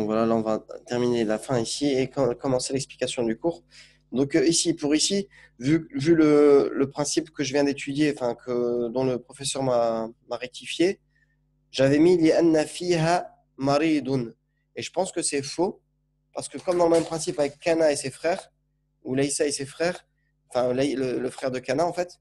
voilà, là on va terminer la fin ici et commencer l'explication du cours. Donc ici, vu le principe que je viens d'étudier, enfin dont le professeur m'a rectifié, j'avais mis li'anna fiha maridun. Et je pense que c'est faux, parce que comme dans le même principe avec Kana et ses frères, ou Laïssa et ses frères, enfin le frère de Kana en fait,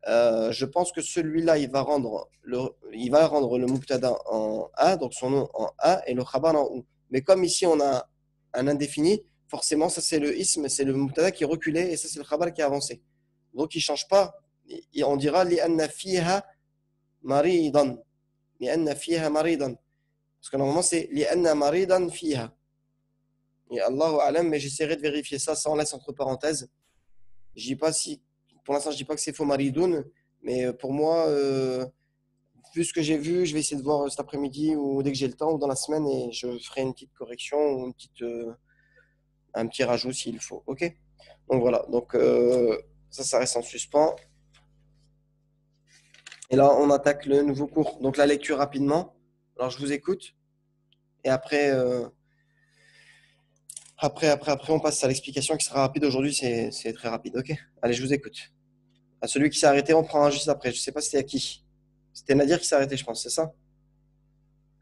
je pense que celui-là, il va rendre le mubtada en A, donc son nom en A, et le khabar en ou. Mais comme ici on a un indéfini, forcément ça c'est le ism, c'est le mubtada qui est reculé, et ça c'est le khabar qui est avancé. Donc il ne change pas. On dira li'anna fiha maridan. Li'anna fiha maridan. Parce que normalement c'est li'anna maridan fiha. Et Allahu alam, mais j'essaierai de vérifier ça laisse entre parenthèses. Je dis pas si, pour l'instant je dis pas que c'est faux maridoun, mais pour moi, vu ce que j'ai vu, je vais essayer de voir cet après-midi ou dès que j'ai le temps ou dans la semaine et je ferai une petite correction ou un petit rajout s'il faut. Ok? Donc voilà. Donc ça reste en suspens. Et là, on attaque le nouveau cours. Donc la lecture rapidement. Alors je vous écoute et après, on passe à l'explication qui sera rapide aujourd'hui. C'est très rapide. Ok? Allez, je vous écoute. À celui qui s'est arrêté, on prend un juste après. Je sais pas c'était à qui. C'était Nadir qui s'est arrêté, je pense. C'est ça?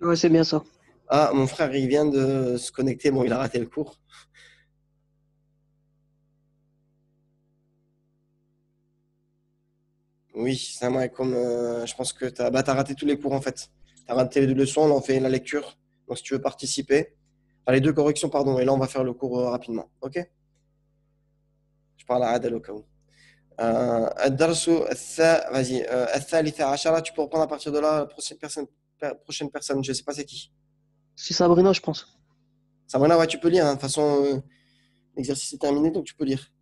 Ouais, c'est bien ça. Ah, mon frère, il vient de se connecter. Bon, il a raté le cours. Oui, c'est moi comme je pense que tu as raté tous les cours en fait. Tu as raté les deux leçons, là on fait la lecture. Donc si tu veux participer, enfin, les deux corrections, pardon, et là on va faire le cours rapidement. Ok? Je parle à Adel au cas où. الدرس vas-y, الثالثة عشرة, tu peux reprendre à partir de là, la prochaine personne, je sais pas c'est qui. C'est Sabrina, je pense. Sabrina, ouais, tu peux lire, hein. De toute façon, l'exercice est terminé, donc tu peux lire.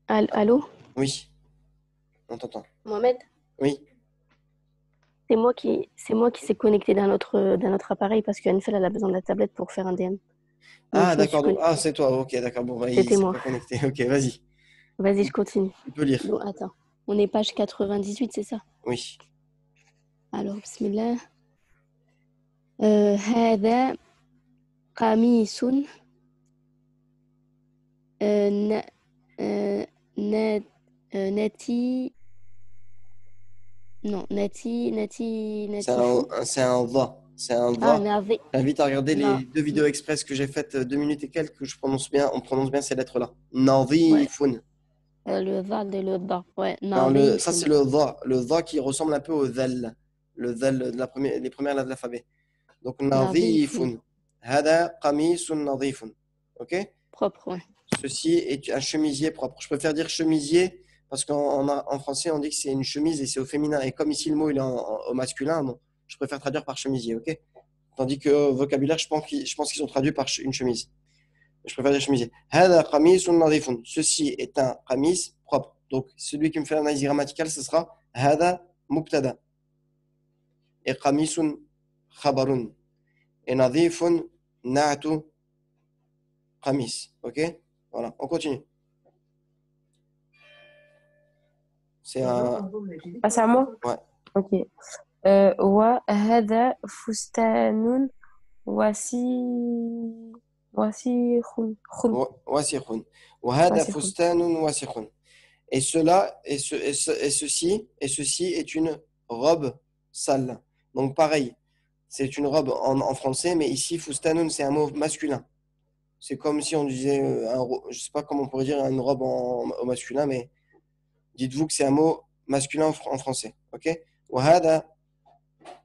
Allô, Oui, on t'entend. Mohamed? Oui. C'est moi qui s'est connecté d'un autre appareil parce qu'Anfel elle a besoin de la tablette pour faire un DM. Donc Ah, je me suis d'accord, donc, ah, connectée. c'est toi, ok, d'accord, bon, bah, il C'était s'est moi. pas connecté, ok, vas-y, Vas-y, je continue. tu peux lire. Donc attends, on est page 98, c'est ça? Oui. Alors, bismillah. هذا قميص ن- ن- نتي non C'est natifun. c'est un va. C'est un Ah, va. J'invite à regarder na- les deux vidéos express que j'ai faites, 2 minutes et quelques, que je prononce bien, on prononce bien ces lettres-là. ouais, Nadhifun. le val et le da. Ouais, Non, ça nadifun. c'est le va qui ressemble un peu au dhal. Le dhal de les premières lettres de l'alphabet. Donc Nadifun. nadhifun. Hada qamisun nadhifun. Ok? Propre, ouais. Ceci est un chemisier propre. Je préfère dire chemisier parce qu'en français on dit que c'est une chemise et c'est au féminin. Et comme ici le mot il est au masculin, bon, je préfère traduire par chemisier, ok? Tandis que vocabulaire, je pense qu'ils sont traduits par une chemise. Je préfère dire chemisier. Hada qamisun nadifun. Ceci est un qamis propre. Donc celui qui me fait l'analyse grammaticale, ce sera hada mubtada. Et qamisun khabarun. Et nadifun na'tu qamis. Ok? Voilà, on continue. C'est un. Ah, c'est à moi? Ouais. Ok. وهذا فستان وسي وسيخ خن واسخ وهذا وسيخ فستان واسخ et cela et ceci est une robe sale. Donc pareil, c'est une robe en français, mais ici fustanun c'est un mot masculin. C'est comme si on disait je sais pas comment on pourrait dire une robe au masculin, mais dites-vous que c'est un mot masculin en français, ok? وهذا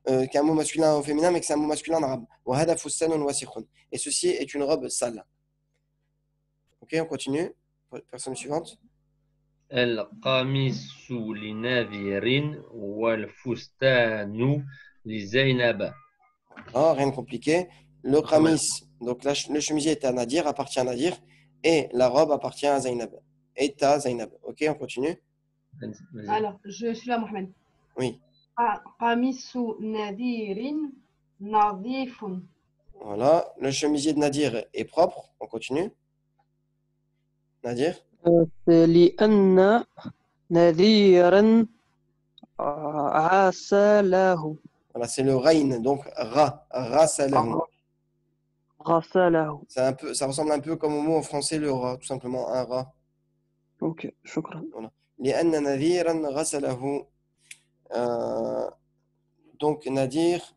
qui est un mot masculin au féminin, mais que c'est un mot masculin en arabe. وهذا فستان واسخ et ceci est une robe sale. Ok, on continue. Personne suivante. القميص لنذير والفستان لزينب. Oh, rien de compliqué. Le Mohamed. khamis, donc le chemisier est à Nadir, appartient à Nadir, et la robe appartient à Zainab. Est à Zainab. Ok, on continue. Vas-y. Alors, je suis là, Mohamed. Oui, قميص نذير نظيف. voilà. Le chemisier de Nadir est propre. On continue. Nadir. لأن نذيرا غسله Voilà, c'est le rain, donc rasalahu. غسله. C'est un peu, ça ressemble un peu comme au mot en français le rat, tout simplement, un rat. Ok, شكرا. Voilà. لأن نذيرا غسله. Donc, Nadir,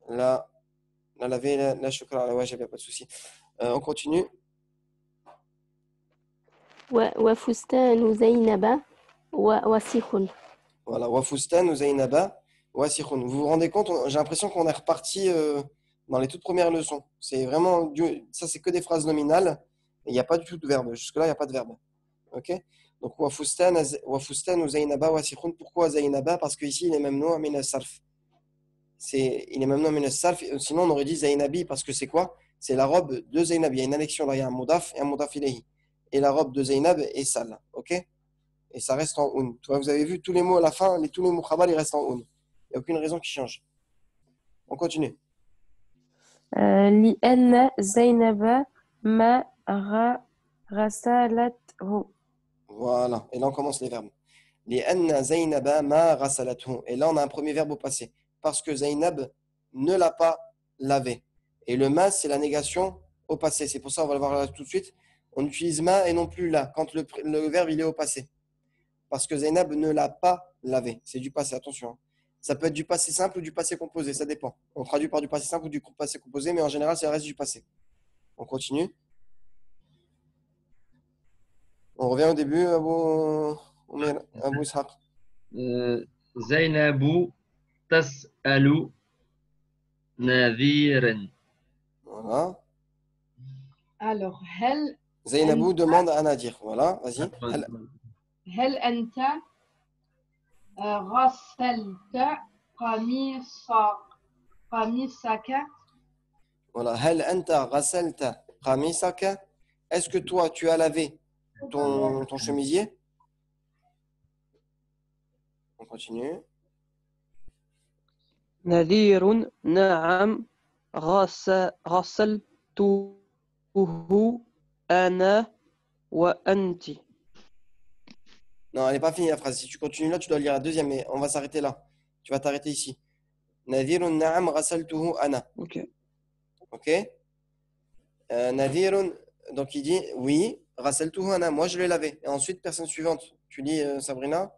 la laver, la shukra, ouais, j'avais pas de souci. On continue. وفستان زينب وسيخ. Voilà, Wafustan ou Zainaba, Wasikhun. Vous vous rendez compte, j'ai l'impression qu'on est reparti dans les toutes premières leçons. C'est vraiment, ça c'est que des phrases nominales, et il n'y a pas du tout de verbe. Jusque-là, il n'y a pas de verbe. Ok? Donc, Wafustan ou Zainaba, Wasikhun. Pourquoi Zainaba? Parce qu'ici, il est même nom min sarf. Il est même nom min sarf. Sinon, on aurait dit Zainabi, parce que c'est quoi? C'est la robe de Zainab. Il y a une annexion là, il y a un mudaf et un mudaf ilayhi. Et la robe de Zainab est sale. Ok? Et ça reste en un. Tu vois, vous avez vu tous les mots à la fin, tous les mots khabar, ils restent en un. Il n'y a aucune raison qui change. On continue. لأن زينب ما غسلته. Voilà. Et là, on commence les verbes. لأن زينب ما غسلته. Et là, on a un premier verbe au passé. Parce que Zainab ne l'a pas lavé. Et le ma, c'est la négation au passé. C'est pour ça, on va le voir là tout de suite. On utilise ma et non plus la quand le verbe il est au passé. Parce que Zainab ne l'a pas lavé. C'est du passé, attention. Hein. Ça peut être du passé simple ou du passé composé, ça dépend. On traduit par du passé simple ou du passé composé, mais en général, c'est le reste du passé. On continue. On revient au début, Abou Ishaq. زينب تسأل نذيرا. Voilà. Alors, هل Zainabou demande à Nadir. Voilà, vas-y. هل أنت غسلت قميصك؟ Voilà. Hal anta ghasalta qamisaka. Est-ce que toi, tu as lavé ton chemisier? On continue. نذير نعم غسلته أنا وأنت. Non, elle n'est pas finie la phrase. Si tu continues là, tu dois lire la deuxième, mais on va s'arrêter là. Tu vas t'arrêter ici. Nadirun na'am ghasaltuhu ana. Ok. Ok? Nadirun, donc il dit oui, ghasaltuhu ana. Moi, je l'ai lavé. Et ensuite, personne suivante. Tu dis Sabrina?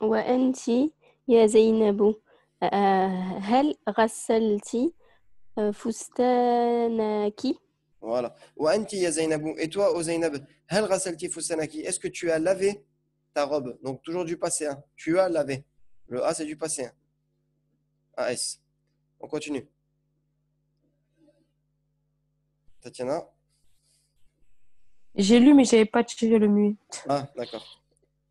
وأنت يا زينب هل غسلت فستانك؟ Voilà. Wa anti ya Zainabou. Et toi, oh Zainab, hal ghasalti fustanaki. Est-ce que tu as lavé ta robe? Donc, toujours du passé. Hein. Tu as lavé. Le A, c'est du passé. Hein. AS. On continue. Tatiana? J'ai lu, mais j'avais pas tiré le muet. Ah, d'accord.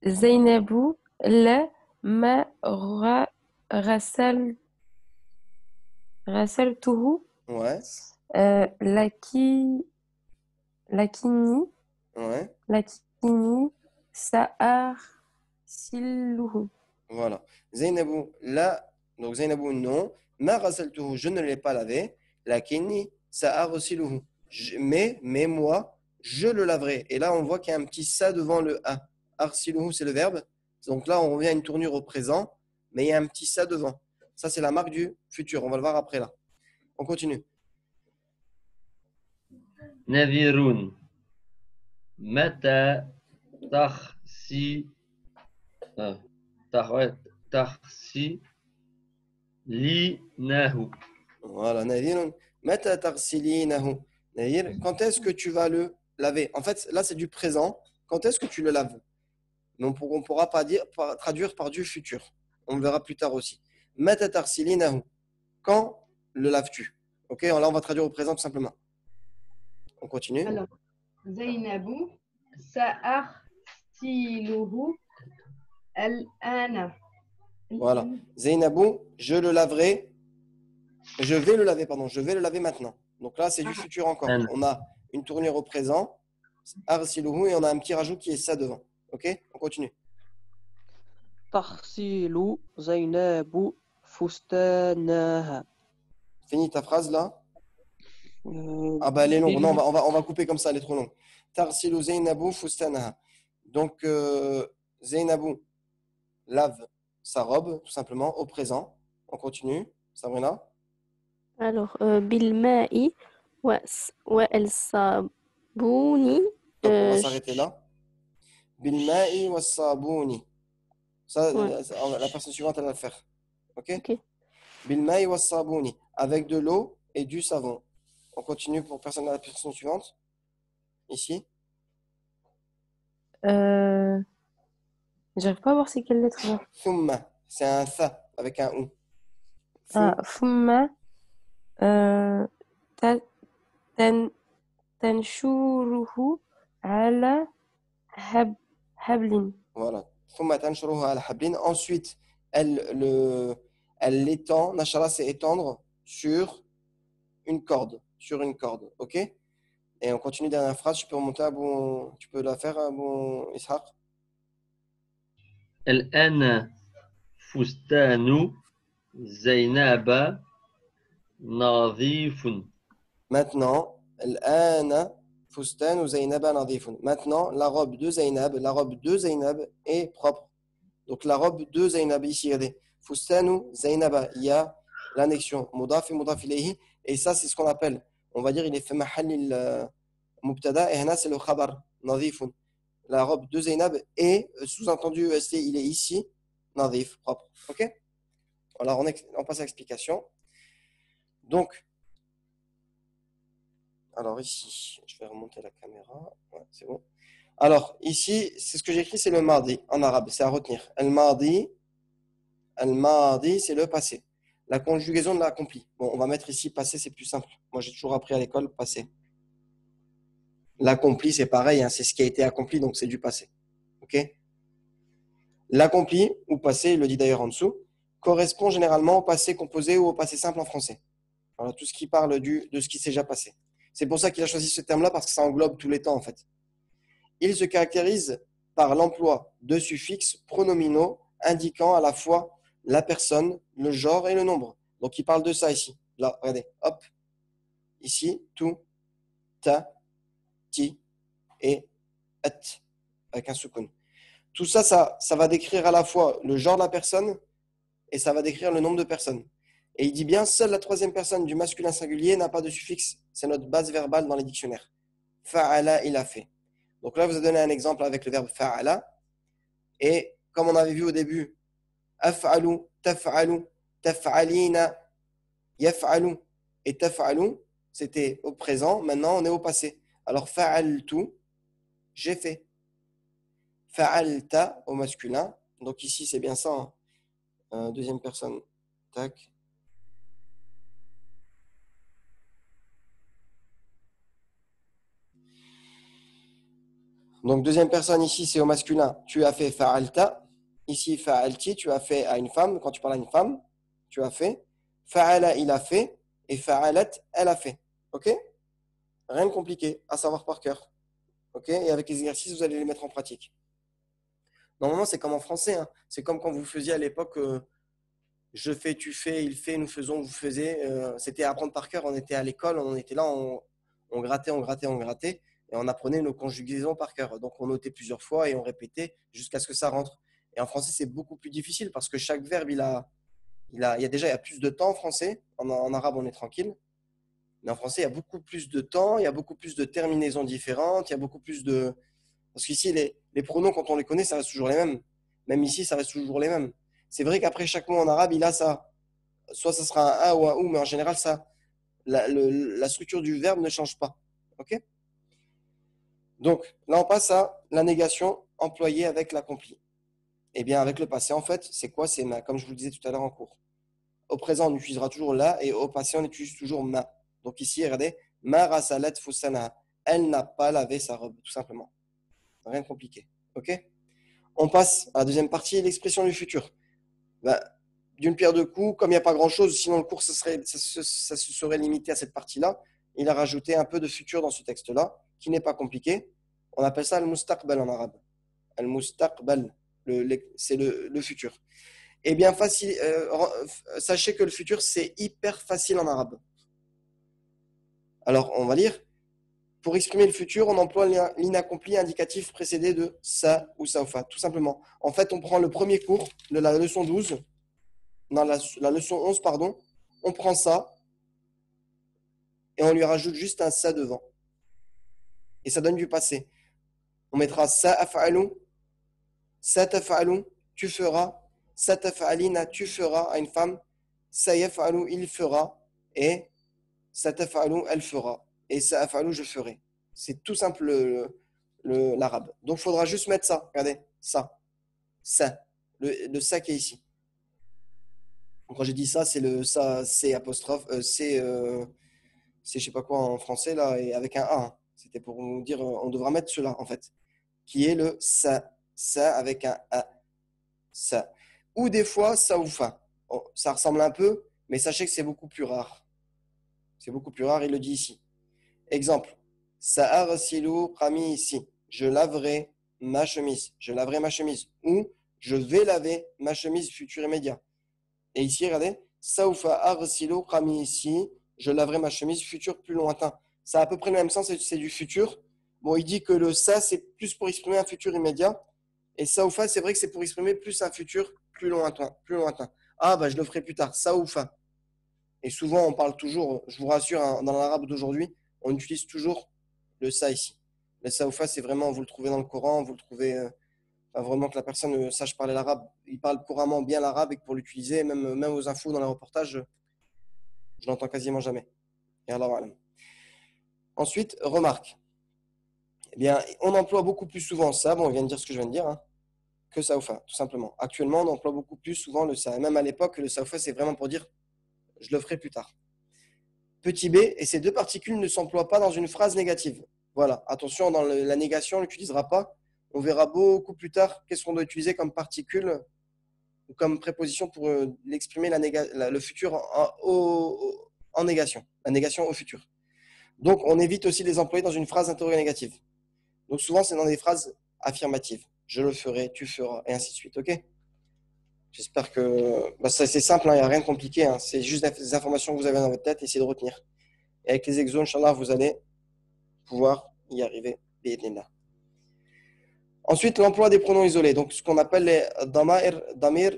زينب لا ما غسلته Ouais. لكني Ouais. سأغسله. Voilà. Zainabou, là, donc Zainabou, non. Ma ghasaltuhu, je ne l'ai pas lavé. Lakinni, sa'arsiluhu. Mais moi, je le laverai. Et là, on voit qu'il y a un petit ça devant le a. Arsiluhu, c'est le verbe. Donc là, on revient à une tournure au présent, mais il y a un petit ça devant. Ça, c'est la marque du futur. On va le voir après là. On continue. نذير متى تغسلينه. Voilà. Nadirun, mata taghsilinahu. Nadir, quand est-ce que tu vas le laver? En fait, là, c'est du présent. Quand est-ce que tu le laves? Mais on ne pourra pas traduire par du futur. On le verra plus tard aussi. Mata taghsilinahu. Quand le laves-tu? Ok, là, on va traduire au présent tout simplement. On continue. Alors, زينب سأغسله الآن. Voilà. Zainabou, je le laverai. Je vais le laver, pardon. Je vais le laver maintenant. Donc là, c'est du futur encore. On a une tournure au présent. Arsiluhu, et on a un petit rajout qui est ça devant. Ok, on continue. تغسل زينب فستانها. Finis ta phrase là. Ah bah elle est longue. Non, on va couper comme ça, elle est trop longue. Tarsilu Zainabou fustanaha. Donc Zainabou lave sa robe, tout simplement, au présent. On continue. Sabrina? Alors, بالماء والصابون. Donc, on va Euh, s'arrêter là. Bilma'i was-sabuni. Ça, ouais, la personne suivante, elle va le faire. OK? ok. Bilma'i was-sabuni. Avec de l'eau et du savon. On continue pour la personne suivante. Ici. Euh, j'arrive pas à voir c'est quelle lettre là. Thumma. C'est un tha avec un ou. Ah, ثم ت- تن- تنشره على حبل. Voilà. Thumma tanshuruha ala hablin. Ensuite, elle l'étend. Nashara, c'est étendre sur une corde. Sur une corde. OK? Et on continue dernière phrase. Tu peux la faire, bon Ishaq? الآن فستان زينب نظيف. Maintenant, الآن فستان زينب نظيف. Maintenant, la robe de Zainab est propre. Donc la robe de Zainab ici, regardez. فستان زينب, il y a l'annexion مضاف مضاف إليه, et ça c'est ce qu'on appelle, on va dire, il est في محل المبتدا, et هنا c'est le khabar نظيف. La robe de Zainab est sous-entendu il est ici نظيف, propre. OK? Alors on passe à l'explication. Donc alors ici, je vais remonter la caméra. Ouais, c'est bon. Alors ici, c'est ce que j'écris, c'est le mardi en arabe, c'est à retenir. Al-mardi, c'est le passé. La conjugaison de l'accompli. Bon, on va mettre ici passé, c'est plus simple. Moi, j'ai toujours appris à l'école passé. L'accompli, c'est pareil, hein, c'est ce qui a été accompli, donc c'est du passé. OK? L'accompli, ou passé, il le dit d'ailleurs en dessous, correspond généralement au passé composé ou au passé simple en français. Voilà, tout ce qui parle de ce qui s'est déjà passé. C'est pour ça qu'il a choisi ce terme-là, parce que ça englobe tous les temps, en fait. Il se caractérise par l'emploi de suffixes pronominaux indiquant à la fois la personne, le genre et le nombre. Donc, il parle de ça ici. Là, regardez, hop. Ici, tu, ta, ti et et, avec un soukoun. Tout ça, ça va décrire à la fois le genre de la personne et ça va décrire le nombre de personnes. Et il dit bien, seule la troisième personne du masculin singulier n'a pas de suffixe. C'est notre base verbale dans les dictionnaires. Fa'ala, il a fait. Donc là, vous avez donné un exemple avec le verbe fa'ala. Et comme on avait vu au début, af'alu, taf'alu, taf'alina, yaf'alu et taf'alu, c'était au présent. Maintenant, on est au passé. Alors fa'altu, j'ai fait. Fa'alta au masculin. Donc ici, c'est bien ça. Hein. Deuxième personne. Tac. Donc, deuxième personne ici, c'est au masculin. Tu as fait fa'alta. Ici, fa'alti, tu as fait à une femme. Quand tu parles à une femme, tu as fait. Fa'ala, il a fait. Et fa'alat, elle a fait. OK? Rien de compliqué à savoir par cœur. OK? Et avec les exercices, vous allez les mettre en pratique. Normalement, c'est comme en français. Hein. C'est comme quand vous faisiez à l'époque je fais, tu fais, il fait, nous faisons, vous faisiez. C'était à apprendre par cœur. On était à l'école, on était là, on grattait, on grattait, on grattait. Et on apprenait nos conjugaisons par cœur. Donc, on notait plusieurs fois et on répétait jusqu'à ce que ça rentre. Et en français, c'est beaucoup plus difficile parce que chaque verbe, il y a plus de temps en français. En arabe, on est tranquille. Mais en français, il y a beaucoup plus de temps, il y a beaucoup plus de terminaisons différentes, il y a beaucoup plus de. Parce qu'ici, les pronoms, quand on les connaît, ça reste toujours les mêmes. Même ici, ça reste toujours les mêmes. C'est vrai qu'après chaque mot en arabe, il a ça. Soit ça sera un a ou un ou, mais en général, la structure du verbe ne change pas. OK? Donc, là, on passe à la négation employée avec l'accompli. Eh bien, avec le passé, en fait, c'est quoi? C'est ma, comme je vous le disais tout à l'heure en cours. Au présent, on utilisera toujours la, et au passé, on utilise toujours ma. Donc ici, regardez, ma rasalat fusana. Elle n'a pas lavé sa robe, tout simplement. Rien de compliqué. OK? On passe à la deuxième partie, l'expression du futur. Ben, d'une pierre deux coups, comme il n'y a pas grand-chose, sinon le cours ça se serait limité à cette partie-là. Il a rajouté un peu de futur dans ce texte-là, qui n'est pas compliqué. On appelle ça al-mustaqbal en arabe. Al-mustaqbal, c'est le futur. Eh bien, sachez que le futur, c'est hyper facile en arabe. Alors, on va lire. pour exprimer le futur, on emploie l'inaccompli indicatif précédé de ça ou saufa, tout simplement. En fait, on prend le premier cours de la leçon 12, non, la leçon 11, pardon, on prend ça et on lui rajoute juste un ça devant. Et ça donne du passé. On mettra ça af'alun, ça taf'alun, tu feras, ça taf'alina, tu feras à une femme, ça yaf'alun, il fera, et ça taf'alun, elle fera, et ça af'alun, je ferai. C'est tout simple l'arabe. Donc il faudra juste mettre ça. Regardez, ça, le ça qui est ici. Donc, quand j'ai dit ça, c'est le ça, c'est apostrophe, c'est je sais pas quoi en français là, et avec un A. Hein. C'était pour nous dire, on devra mettre cela en fait, qui est le ça avec un A, ça. Ou des fois ça ou fa. Bon, ça ressemble un peu, mais sachez que c'est beaucoup plus rare. C'est beaucoup plus rare, il le dit ici. Exemple, sa'arsilu qamisi, je laverai ma chemise, je laverai ma chemise, ou je vais laver ma chemise futur immédiat. Et ici, regardez, saufa arsilu qamisi, je laverai ma chemise futur plus lointain. Ça a à peu près le même sens, c'est du futur. Bon, il dit que le ça, c'est plus pour exprimer un futur immédiat. Et saufa, c'est vrai que c'est pour exprimer plus un futur plus lointain. Ah, bah, je le ferai plus tard. Saufa. Et souvent, on parle toujours, je vous rassure, hein, dans l'arabe d'aujourd'hui, on utilise toujours le ça ici. Le saufa, c'est vraiment, vous le trouvez dans le Coran, vous le trouvez, vraiment que la personne sache parler l'arabe. Il parle couramment bien l'arabe et que pour l'utiliser, même aux infos, dans les reportages, je l'entends quasiment jamais. Et alors, ensuite, remarque. Eh bien, on emploie beaucoup plus souvent ça, bon, on vient de dire ce que je viens de dire, hein, que saufa, tout simplement. Actuellement, on emploie beaucoup plus souvent le ça. Et même à l'époque, le saufa, c'est vraiment pour dire je le ferai plus tard. Petit b, et ces deux particules ne s'emploient pas dans une phrase négative. Voilà, attention, dans la négation, on ne l'utilisera pas. On verra beaucoup plus tard qu'est-ce qu'on doit utiliser comme particule ou comme préposition pour l'exprimer le futur en négation, la négation au futur. Donc, on évite aussi de les employer dans une phrase interrogée négative. Donc, souvent, c'est dans des phrases affirmatives. Je le ferai, tu feras, et ainsi de suite. OK ? J'espère que c'est simple, il n'y a rien de compliqué. Hein. C'est juste des informations que vous avez dans votre tête, essayez de retenir. Et avec les exos, Inch'Allah, vous allez pouvoir y arriver. Ensuite, l'emploi des pronoms isolés. Donc, ce qu'on appelle les damir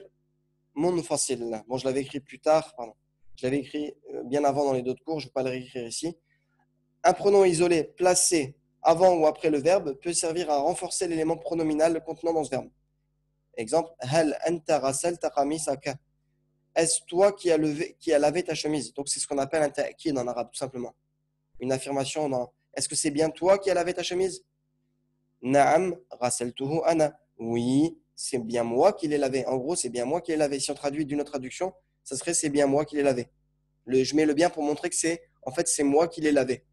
munfasil. Bon, je l'avais écrit plus tard, pardon. Je l'avais écrit bien avant dans les autres cours, je ne vais pas le réécrire ici. Un pronom isolé placé avant ou après le verbe peut servir à renforcer l'élément pronominal contenant dans ce verbe. Exemple, hal anta ghasalta qamisaka. Est-ce toi qui as lavé ta chemise? Donc c'est ce qu'on appelle un ta'kid en arabe, tout simplement. Une affirmation dans est-ce que c'est bien toi qui as lavé ta chemise? Na'am ghasaltuhu ana. Oui, c'est bien moi qui l'ai lavé. En gros, c'est bien moi qui l'ai lavé. Si on traduit d'une autre traduction, ça serait c'est bien moi qui l'ai lavé. Je mets le bien pour montrer que c'est moi qui l'ai lavé.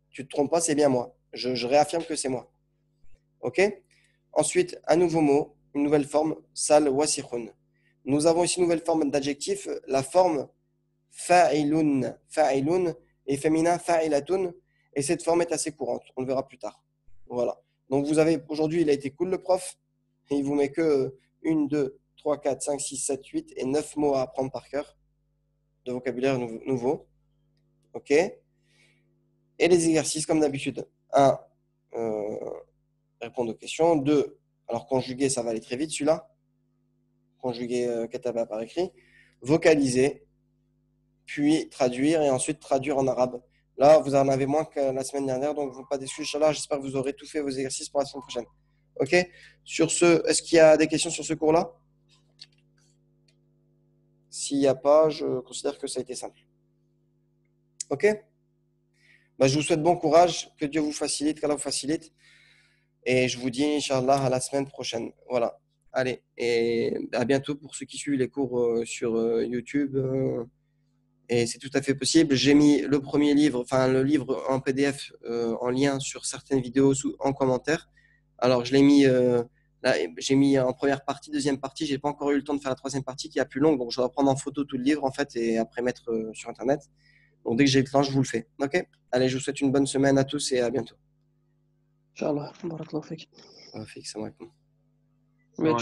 Tu ne te trompes pas, c'est bien moi. Je réaffirme que c'est moi. Ok? Ensuite, un nouveau mot, une nouvelle forme, sal wasikhun. Nous avons ici une nouvelle forme d'adjectif, la forme fa'ilun. Fa'ilun et féminin fa'ilatun. Et cette forme est assez courante. On le verra plus tard. Voilà. Donc vous avez, aujourd'hui, il a été cool le prof. Et il vous met que 1, 2, 3, 4, 5, 6, 7, 8 et 9 mots à apprendre par cœur de vocabulaire nouveau. Ok? Et les exercices comme d'habitude. 1. Répondre aux questions. 2. Alors conjuguer, ça va aller très vite celui-là. Conjuguer kataba par écrit. Vocaliser. Puis traduire et ensuite traduire en arabe. Là, vous en avez moins que la semaine dernière, donc vous n'êtes pas déçus. Inch'Allah, j'espère que vous aurez tout fait vos exercices pour la semaine prochaine. Ok? Sur ce, est-ce qu'il y a des questions sur ce cours-là? S'il n'y a pas, je considère que ça a été simple. Ok? Je vous souhaite bon courage, que Dieu vous facilite, qu'Allah vous facilite. Et je vous dis, Inch'Allah, à la semaine prochaine. Voilà. Allez, et à bientôt pour ceux qui suivent les cours sur YouTube. Et c'est tout à fait possible. J'ai mis le premier livre, enfin le livre en PDF en lien sur certaines vidéos en commentaire. Alors, je l'ai mis, là, j'ai mis en première partie, deuxième partie. J'ai pas encore eu le temps de faire la troisième partie qui est la plus longue. Donc, je dois prendre en photo tout le livre en fait et après mettre sur Internet. Donc, dès que j'ai le temps, je vous le fais. Ok? Allez, je vous souhaite une bonne semaine à tous et à bientôt. Inch'Allah. Barakallahu fik. Salam alaikum.